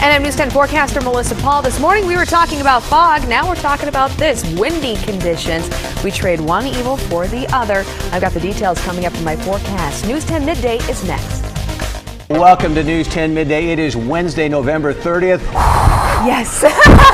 And I'm News 10 forecaster Mellisa Paul. This morning we were talking about fog. Now we're talking about this, windy conditions. We trade one evil for the other. I've got the details coming up in my forecast. News 10 Midday is next. Welcome to News 10 Midday. It is Wednesday, November 30th. Yes.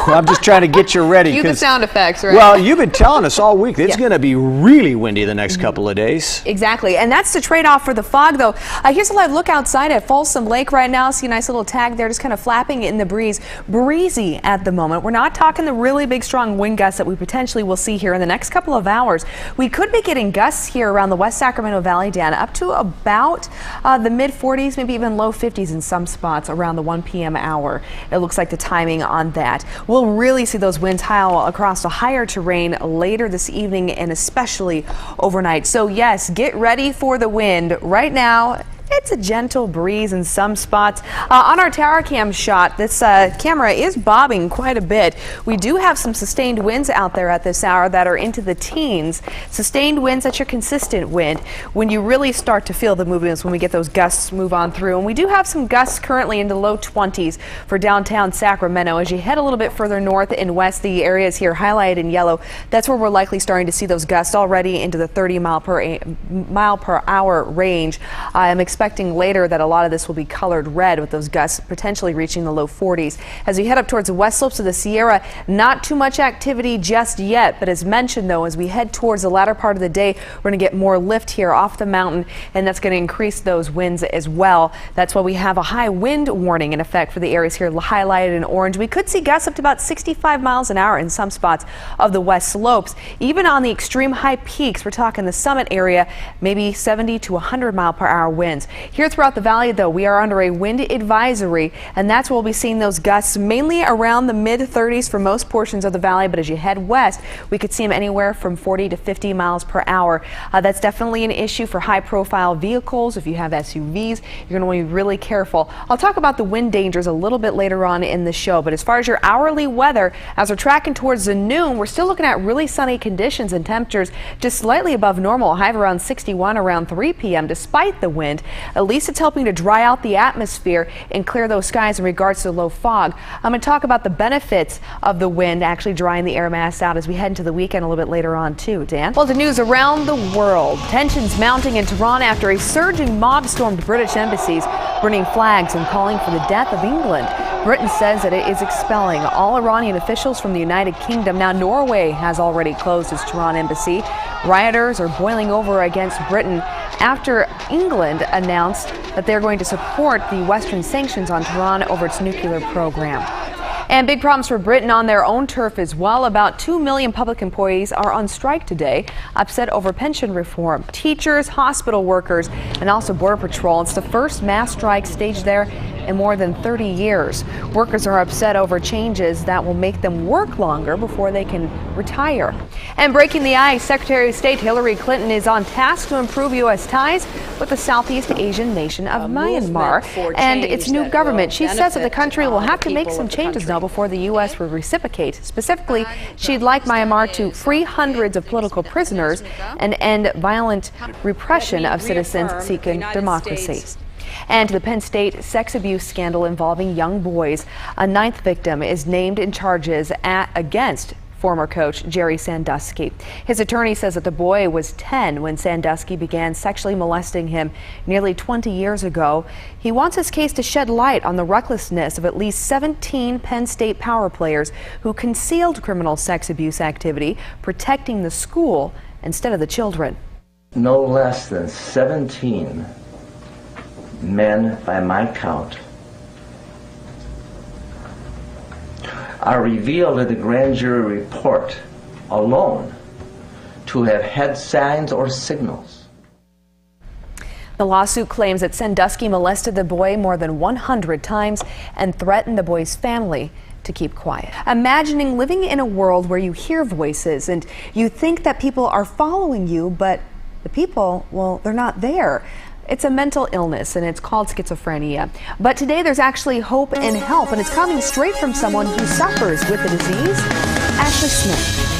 I'm just trying to get you ready. Cue the sound effects, right? Well, you've been telling us all week it's going to be really windy the next couple of days. Exactly, and that's the trade-off for the fog, though. Here's a live look outside at Folsom Lake right now. See a nice little tag there, just kind of flapping in the breeze. Breezy at the moment. We're not talking the really big, strong wind gusts that we potentially will see here in the next couple of hours. We could be getting gusts here around the West Sacramento Valley, Dan, up to about the mid-40s, maybe even low 50s in some spots around the 1 p.m. hour. It looks like the timing on that. We'll really see those winds howl across the higher terrain later this evening and especially overnight. So yes, get ready for the wind. Right now, it's a gentle breeze in some spots. On our tower cam shot, this camera is bobbing quite a bit. We do have some sustained winds out there at this hour that are into the teens. Sustained winds, that's your consistent wind. When you really start to feel the movements, when we get those gusts move on through. And we do have some gusts currently in the low 20s for downtown Sacramento. As you head a little bit further north and west, the areas here highlighted in yellow, that's where we're likely starting to see those gusts already into the 30 mile per hour range. I'm expecting later that a lot of this will be colored red with those gusts potentially reaching the low 40s. As we head up towards the west slopes of the Sierra, not too much activity just yet, but as mentioned though, as we head towards the latter part of the day, we're going to get more lift here off the mountain, and that's going to increase those winds as well. That's why we have a high wind warning in effect for the areas here highlighted in orange. We could see gusts up to about 65 miles an hour in some spots of the west slopes. Even on the extreme high peaks, we're talking the summit area, maybe 70 to 100 mile per hour winds. Here throughout the valley, though, we are under a wind advisory, and that's where we'll be seeing those gusts mainly around the mid-30s for most portions of the valley. But as you head west, we could see them anywhere from 40 to 50 miles per hour. That's definitely an issue for high-profile vehicles. If you have SUVs, you're going to want to be really careful. I'll talk about the wind dangers a little bit later on in the show. But as far as your hourly weather, as we're tracking towards the noon, we're still looking at really sunny conditions and temperatures just slightly above normal. High of around 61 around 3 p.m. despite the wind. At least it's helping to dry out the atmosphere and clear those skies in regards to low fog. I'm going to talk about the benefits of the wind actually drying the air mass out as we head into the weekend a little bit later on too. Dan? Well, the news around the world. Tensions mounting in Tehran after a surging mob stormed British embassies, burning flags and calling for the death of England. Britain says that it is expelling all Iranian officials from the United Kingdom. Now, Norway has already closed its Tehran embassy. Rioters are boiling over against Britain after England announced that they're going to support the Western sanctions on Tehran over its nuclear program. And big problems for Britain on their own turf as well. About 2 million public employees are on strike today, upset over pension reform. Teachers, hospital workers, and also Border Patrol. It's the first mass strike staged there in more than 30 years. Workers are upset over changes that will make them work longer before they can retire. And breaking the ice, Secretary of State Hillary Clinton is on task to improve U.S. ties with the Southeast Asian nation of Myanmar and its new government. She says that the country will have to make some changes now before the U.S. will reciprocate. Specifically, she'd like Myanmar to free hundreds of political prisoners and end violent repression of citizens seeking democracy. And to the Penn State sex abuse scandal involving young boys. A 9th victim is named in charges against former coach Jerry Sandusky. His attorney says that the boy was 10 when Sandusky began sexually molesting him nearly 20 years ago. He wants his case to shed light on the recklessness of at least 17 Penn State power players who concealed criminal sex abuse activity, protecting the school instead of the children. No less than 17 men, by my count, are revealed in the grand jury report alone to have had signs or signals. The lawsuit claims that Sandusky molested the boy more than 100 times and threatened the boy's family to keep quiet. Imagining living in a world where you hear voices and you think that people are following you, but the people, well, they're not there. It's a mental illness and it's called schizophrenia. But today there's actually hope and help, and it's coming straight from someone who suffers with the disease, Ashley Smith.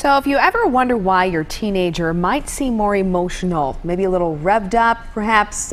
So if you ever wonder why your teenager might seem more emotional, maybe a little revved up, perhaps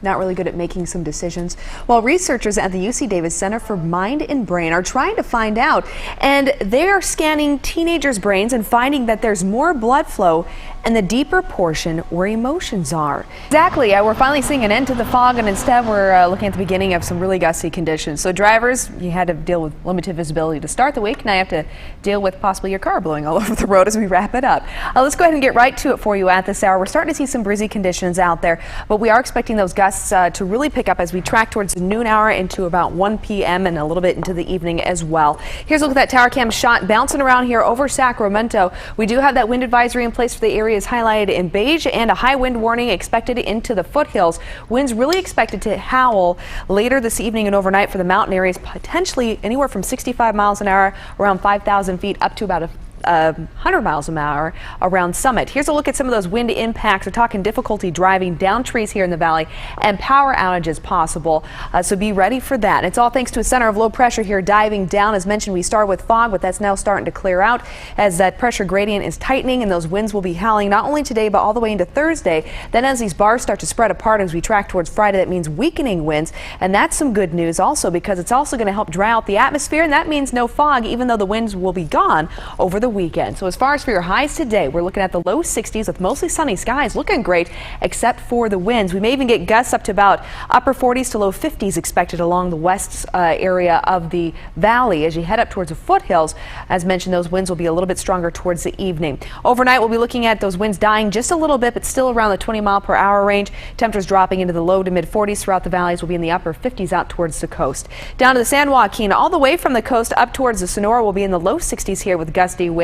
not really good at making some decisions. Well, researchers at the UC Davis Center for Mind and Brain are trying to find out, and they're scanning teenagers' brains and finding that there's more blood flow in the deeper portion where emotions are. Exactly, we're finally seeing an end to the fog, and instead we're looking at the beginning of some really gusty conditions. So drivers, you had to deal with limited visibility to start the week. Now you have to deal with possibly your car blowing all over the road as we wrap it up. Let's go ahead and get right to it for you at this hour. We're starting to see some breezy conditions out there, but we are expecting those gusts to really pick up as we track towards the noon hour into about 1 p.m. and a little bit into the evening as well. Here's a look at that tower cam shot bouncing around here over Sacramento. We do have that wind advisory in place for the area is highlighted in beige, and a high wind warning expected into the foothills. Winds really expected to howl later this evening and overnight for the mountain areas, potentially anywhere from 65 miles an hour, around 5,000 feet, up to about 100 miles an hour around Summit. Here's a look at some of those wind impacts. We're talking difficulty driving down trees here in the valley and power outages possible. So be ready for that. It's all thanks to a center of low pressure here diving down. As mentioned, we start with fog, but that's now starting to clear out as that pressure gradient is tightening, and those winds will be howling not only today but all the way into Thursday. Then as these bars start to spread apart as we track towards Friday, that means weakening winds, and that's some good news also because it's also going to help dry out the atmosphere, and that means no fog even though the winds will be gone over the weekend. So as far as for your highs today, we're looking at the low 60s with mostly sunny skies, looking great except for the winds. We may even get gusts up to about upper 40s to low 50s expected along the west area of the valley as you head up towards the foothills. As mentioned, those winds will be a little bit stronger towards the evening. Overnight, we'll be looking at those winds dying just a little bit, but still around the 20-mile-per-hour range. Temperatures dropping into the low to mid 40s throughout the valleys. Will be in the upper 50s out towards the coast. Down to the San Joaquin, all the way from the coast up towards the Sonora, will be in the low 60s here with gusty winds.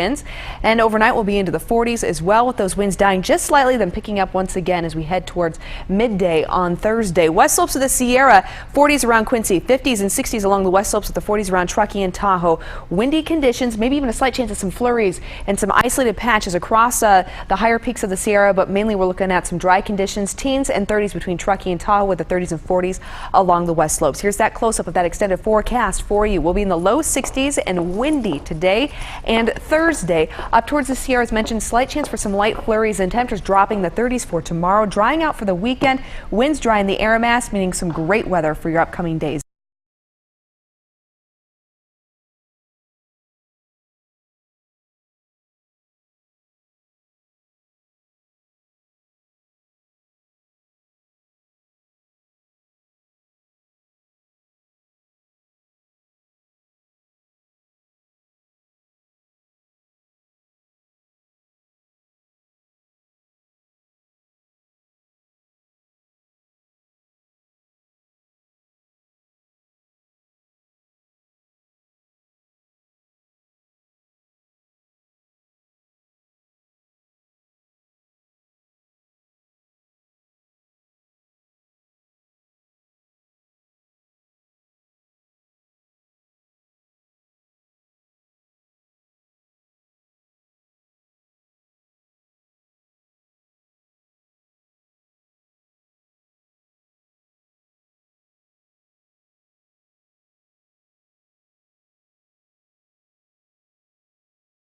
And overnight we'll be into the 40s as well, with those winds dying just slightly, then picking up once again as we head towards midday on Thursday. West slopes of the Sierra, 40s around Quincy, 50s and 60s along the west slopes with the 40s around Truckee and Tahoe. Windy conditions, maybe even a slight chance of some flurries and some isolated patches across the higher peaks of the Sierra, but mainly we're looking at some dry conditions, teens and 30s between Truckee and Tahoe with the 30s and 40s along the west slopes. Here's that close-up of that extended forecast for you. We'll be in the low 60s and windy today and Thursday. Up towards the Sierra, as mentioned, slight chance for some light flurries and temperatures dropping the 30s for tomorrow. Drying out for the weekend. Winds dry in the air mass, meaning some great weather for your upcoming days.